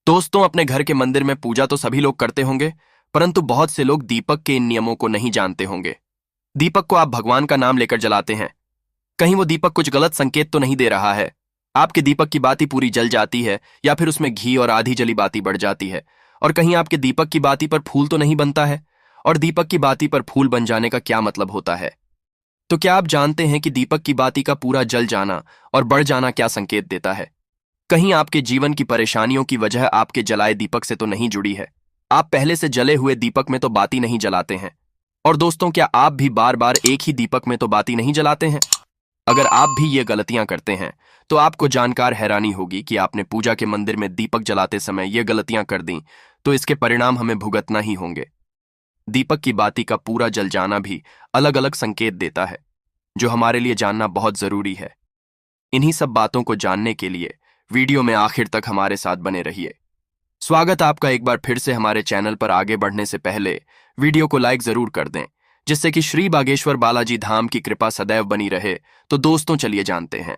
दोस्तों, अपने घर के मंदिर में पूजा तो सभी लोग करते होंगे, परंतु बहुत से लोग दीपक के इन नियमों को नहीं जानते होंगे। दीपक को आप भगवान का नाम लेकर जलाते हैं। कहीं वो दीपक कुछ गलत संकेत तो नहीं दे रहा है? आपके दीपक की बाती पूरी जल जाती है या फिर उसमें घी और आधी जली बाती बढ़ जाती है? और कहीं आपके दीपक की बाती पर फूल तो नहीं बनता है? और दीपक की बाती पर फूल बन जाने का क्या मतलब होता है? तो क्या आप जानते हैं कि दीपक की बाती का पूरा जल जाना और बढ़ जाना क्या संकेत देता है? कहीं आपके जीवन की परेशानियों की वजह आपके जलाए दीपक से तो नहीं जुड़ी है? आप पहले से जले हुए दीपक में तो बाती नहीं जलाते हैं। और दोस्तों, क्या आप भी बार बार एक ही दीपक में तो बाती नहीं जलाते हैं? अगर आप भी ये गलतियां करते हैं तो आपको जानकर हैरानी होगी कि आपने पूजा के मंदिर में दीपक जलाते समय ये गलतियां कर दी, तो इसके परिणाम हमें भुगतना ही होंगे। दीपक की बाती का पूरा जल जाना भी अलग अलग संकेत देता है, जो हमारे लिए जानना बहुत जरूरी है। इन्हीं सब बातों को जानने के लिए वीडियो में आखिर तक हमारे साथ बने रहिए। स्वागत आपका एक बार फिर से हमारे चैनल पर। आगे बढ़ने से पहले वीडियो को लाइक जरूर कर दें, जिससे कि श्री बागेश्वर बालाजी धाम की कृपा सदैव बनी रहे। तो दोस्तों, चलिए जानते हैं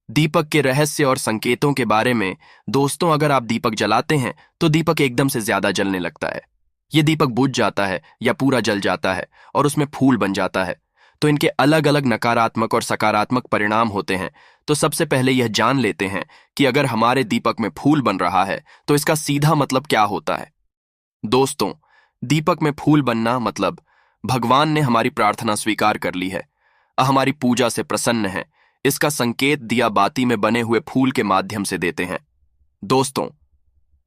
दीपक के रहस्य और संकेतों के बारे में। दोस्तों, अगर आप दीपक जलाते हैं तो दीपक एकदम से ज्यादा जलने लगता है। ये दीपक बुझ जाता है या पूरा जल जाता है और उसमें फूल बन जाता है, तो इनके अलग अलग नकारात्मक और सकारात्मक परिणाम होते हैं। तो सबसे पहले यह जान लेते हैं कि अगर हमारे दीपक में फूल बन रहा है तो इसका सीधा मतलब क्या होता है। दोस्तों, दीपक में फूल बनना मतलब भगवान ने हमारी प्रार्थना स्वीकार कर ली है, हमारी पूजा से प्रसन्न है। इसका संकेत दिया बाती में बने हुए फूल के माध्यम से देते हैं। दोस्तों,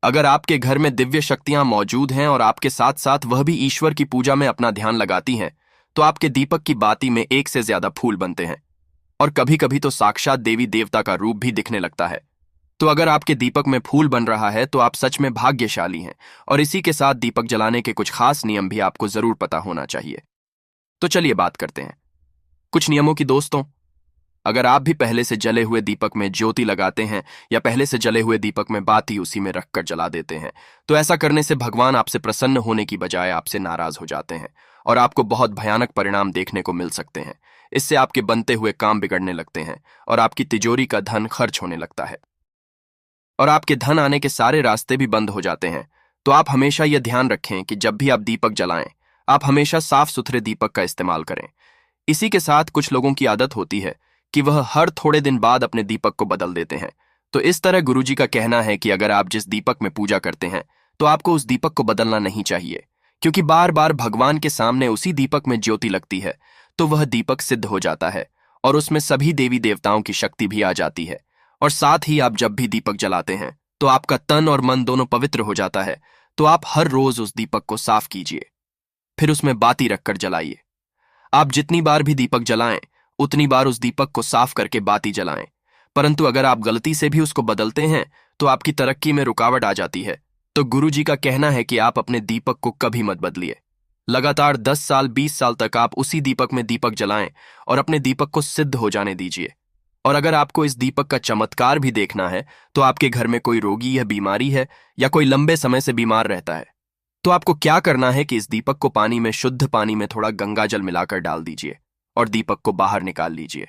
अगर आपके घर में दिव्य शक्तियां मौजूद हैं और आपके साथ साथ वह भी ईश्वर की पूजा में अपना ध्यान लगाती हैं, तो आपके दीपक की बाती में एक से ज्यादा फूल बनते हैं और कभी कभी तो साक्षात देवी देवता का रूप भी दिखने लगता है। तो अगर आपके दीपक में फूल बन रहा है तो आप सच में भाग्यशाली हैं। और इसी के साथ दीपक जलाने के कुछ खास नियम भी आपको जरूर पता होना चाहिए। तो चलिए बात करते हैं कुछ नियमों की। दोस्तों, अगर आप भी पहले से जले हुए दीपक में ज्योति लगाते हैं या पहले से जले हुए दीपक में बाती उसी में रखकर जला देते हैं, तो ऐसा करने से भगवान आपसे प्रसन्न होने की बजाय आपसे नाराज हो जाते हैं और आपको बहुत भयानक परिणाम देखने को मिल सकते हैं। इससे आपके बनते हुए काम बिगड़ने लगते हैं और आपकी तिजोरी का धन खर्च होने लगता है और आपके धन आने के सारे रास्ते भी बंद हो जाते हैं। तो आप हमेशा यह ध्यान रखें कि जब भी आप दीपक जलाएं, आप हमेशा साफ सुथरे दीपक का इस्तेमाल करें। इसी के साथ कुछ लोगों की आदत होती है कि वह हर थोड़े दिन बाद अपने दीपक को बदल देते हैं। तो इस तरह गुरुजी का कहना है कि अगर आप जिस दीपक में पूजा करते हैं तो आपको उस दीपक को बदलना नहीं चाहिए, क्योंकि बार बार भगवान के सामने उसी दीपक में ज्योति लगती है तो वह दीपक सिद्ध हो जाता है और उसमें सभी देवी देवताओं की शक्ति भी आ जाती है। और साथ ही आप जब भी दीपक जलाते हैं तो आपका तन और मन दोनों पवित्र हो जाता है। तो आप हर रोज उस दीपक को साफ कीजिए, फिर उसमें बाती रखकर जलाइए। आप जितनी बार भी दीपक जलाएं उतनी बार उस दीपक को साफ करके बाती जलाएं। परंतु अगर आप गलती से भी उसको बदलते हैं तो आपकी तरक्की में रुकावट आ जाती है। तो गुरुजी का कहना है कि आप अपने दीपक को कभी मत बदलिए। लगातार 10 साल 20 साल तक आप उसी दीपक में दीपक जलाएं और अपने दीपक को सिद्ध हो जाने दीजिए। और अगर आपको इस दीपक का चमत्कार भी देखना है, तो आपके घर में कोई रोगी या बीमारी है या कोई लंबे समय से बीमार रहता है, तो आपको क्या करना है कि इस दीपक को पानी में, शुद्ध पानी में थोड़ा गंगा जल मिलाकर डाल दीजिए और दीपक को बाहर निकाल लीजिए।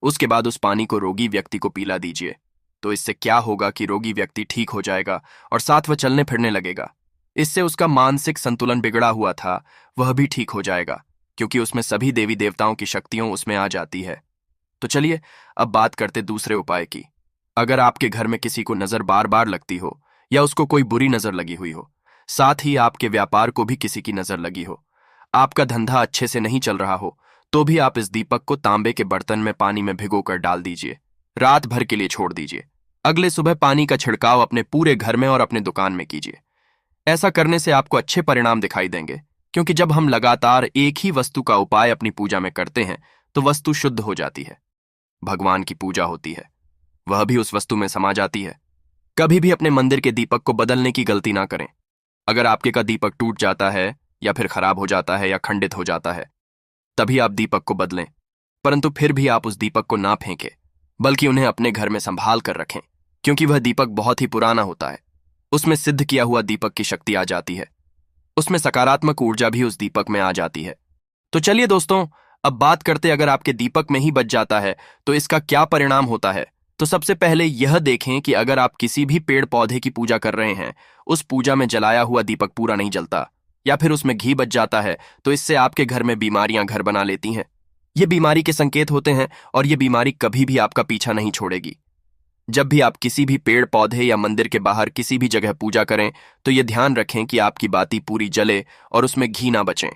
उसके बाद उस पानी को रोगी व्यक्ति को पिला दीजिए। तो इससे क्या होगा कि रोगी व्यक्ति ठीक हो जाएगा और साथ वह चलने फिरने लगेगा। इससे उसका मानसिक संतुलन बिगड़ा हुआ था वह भी ठीक हो जाएगा, क्योंकि उसमें सभी देवी देवताओं की शक्तियां उसमें आ जाती है। तो चलिए अब बात करते दूसरे उपाय की। अगर आपके घर में किसी को नजर बार बार लगती हो या उसको कोई बुरी नजर लगी हुई हो, साथ ही आपके व्यापार को भी किसी की नजर लगी हो, आपका धंधा अच्छे से नहीं चल रहा हो, तो भी आप इस दीपक को तांबे के बर्तन में पानी में भिगोकर डाल दीजिए। रात भर के लिए छोड़ दीजिए। अगले सुबह पानी का छिड़काव अपने पूरे घर में और अपने दुकान में कीजिए। ऐसा करने से आपको अच्छे परिणाम दिखाई देंगे, क्योंकि जब हम लगातार एक ही वस्तु का उपाय अपनी पूजा में करते हैं तो वस्तु शुद्ध हो जाती है। भगवान की पूजा होती है, वह भी उस वस्तु में समा जाती है। कभी भी अपने मंदिर के दीपक को बदलने की गलती ना करें। अगर आपके का दीपक टूट जाता है या फिर खराब हो जाता है या खंडित हो जाता है, तभी आप दीपक को बदलें। परंतु फिर भी आप उस दीपक को ना फेंकें, बल्कि उन्हें अपने घर में संभाल कर रखें, क्योंकि वह दीपक बहुत ही पुराना होता है। उसमें सिद्ध किया हुआ दीपक की शक्ति आ जाती है, उसमें सकारात्मक ऊर्जा भी उस दीपक में आ जाती है। तो चलिए दोस्तों, अब बात करते अगर आपके दीपक में ही बच जाता है तो इसका क्या परिणाम होता है। तो सबसे पहले यह देखें कि अगर आप किसी भी पेड़ पौधे की पूजा कर रहे हैं, उस पूजा में जलाया हुआ दीपक पूरा नहीं जलता या फिर उसमें घी बच जाता है, तो इससे आपके घर में बीमारियां घर बना लेती हैं। ये बीमारी के संकेत होते हैं और ये बीमारी कभी भी आपका पीछा नहीं छोड़ेगी। जब भी आप किसी भी पेड़ पौधे या मंदिर के बाहर किसी भी जगह पूजा करें, तो ये ध्यान रखें कि आपकी बाती पूरी जले और उसमें घी ना बचे।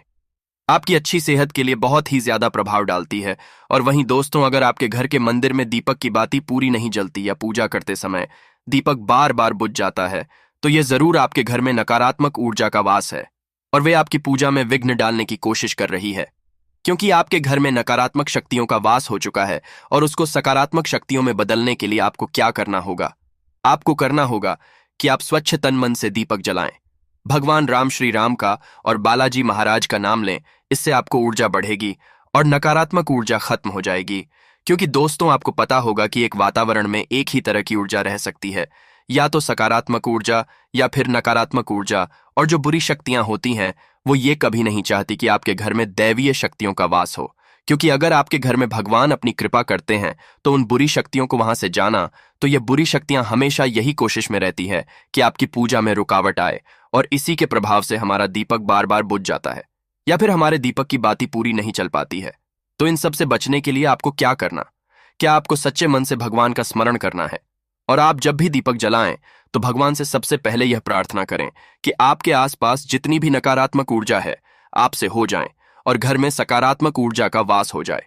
आपकी अच्छी सेहत के लिए बहुत ही ज्यादा प्रभाव डालती है। और वहीं दोस्तों, अगर आपके घर के मंदिर में दीपक की बाती पूरी नहीं जलती या पूजा करते समय दीपक बार बार बुझ जाता है, तो यह जरूर आपके घर में नकारात्मक ऊर्जा का वास है और वे आपकी पूजा में विघ्न डालने की कोशिश कर रही है। क्योंकि आपके घर में नकारात्मक शक्तियों का वास हो चुका है और उसको सकारात्मक शक्तियों में बदलने के लिए आपको क्या करना होगा? आपको करना होगा कि आप स्वच्छ तन मन से दीपक जलाएं, भगवान राम श्री राम का और बालाजी महाराज का नाम लें। इससे आपको ऊर्जा बढ़ेगी और नकारात्मक ऊर्जा खत्म हो जाएगी। क्योंकि दोस्तों, आपको पता होगा कि एक वातावरण में एक ही तरह की ऊर्जा रह सकती है, या तो सकारात्मक ऊर्जा या फिर नकारात्मक ऊर्जा। और जो बुरी शक्तियां होती हैं, वो ये कभी नहीं चाहती कि आपके घर में दैवीय शक्तियों का वास हो। क्योंकि अगर आपके घर में भगवान अपनी कृपा करते हैं, तो उन बुरी शक्तियों को वहां से जाना, तो ये बुरी शक्तियां हमेशा यही कोशिश में रहती है कि आपकी पूजा में रुकावट आए, और इसी के प्रभाव से हमारा दीपक बार बार बुझ जाता है या फिर हमारे दीपक की बाती पूरी नहीं चल पाती है। तो इन सब से बचने के लिए आपको क्या करना? क्या आपको सच्चे मन से भगवान का स्मरण करना है। और आप जब भी दीपक जलाएं, तो भगवान से सबसे पहले यह प्रार्थना करें कि आपके आसपास जितनी भी नकारात्मक ऊर्जा है, आपसे हो जाएं और घर में सकारात्मक ऊर्जा का वास हो जाए।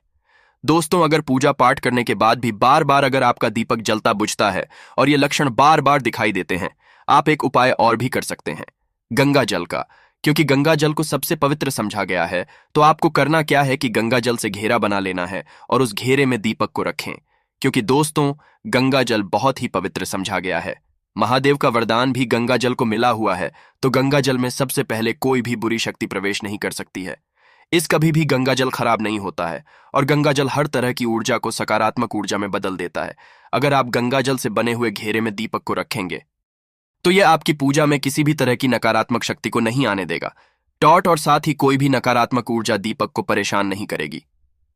दोस्तों, अगर पूजा पाठ करने के बाद भी बार बार अगर आपका दीपक जलता बुझता है और ये लक्षण बार बार दिखाई देते हैं, आप एक उपाय और भी कर सकते हैं, गंगा जल का। क्योंकि गंगा जल को सबसे पवित्र समझा गया है, तो आपको करना क्या है कि गंगा जल से घेरा बना लेना है और उस घेरे में दीपक को रखें। क्योंकि दोस्तों, गंगा जल बहुत ही पवित्र समझा गया है। महादेव का वरदान भी गंगा जल को मिला हुआ है, तो गंगा जल में सबसे पहले कोई भी बुरी शक्ति प्रवेश नहीं कर सकती है। इस कभी भी गंगा जल खराब नहीं होता है और गंगा जल हर तरह की ऊर्जा को सकारात्मक ऊर्जा में बदल देता है। अगर आप गंगा जल से बने हुए घेरे में दीपक को रखेंगे, तो यह आपकी पूजा में किसी भी तरह की नकारात्मक शक्ति को नहीं आने देगा। टॉट और साथ ही कोई भी नकारात्मक ऊर्जा दीपक को परेशान नहीं करेगी।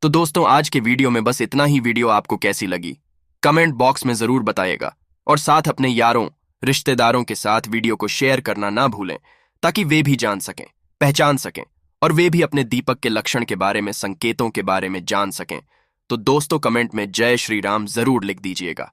तो दोस्तों, आज के वीडियो में बस इतना ही। वीडियो आपको कैसी लगी कमेंट बॉक्स में जरूर बताइएगा और साथ अपने यारों रिश्तेदारों के साथ वीडियो को शेयर करना ना भूलें, ताकि वे भी जान सकें, पहचान सकें और वे भी अपने दीपक के लक्षण के बारे में, संकेतों के बारे में जान सकें। तो दोस्तों, कमेंट में जय श्री राम जरूर लिख दीजिएगा।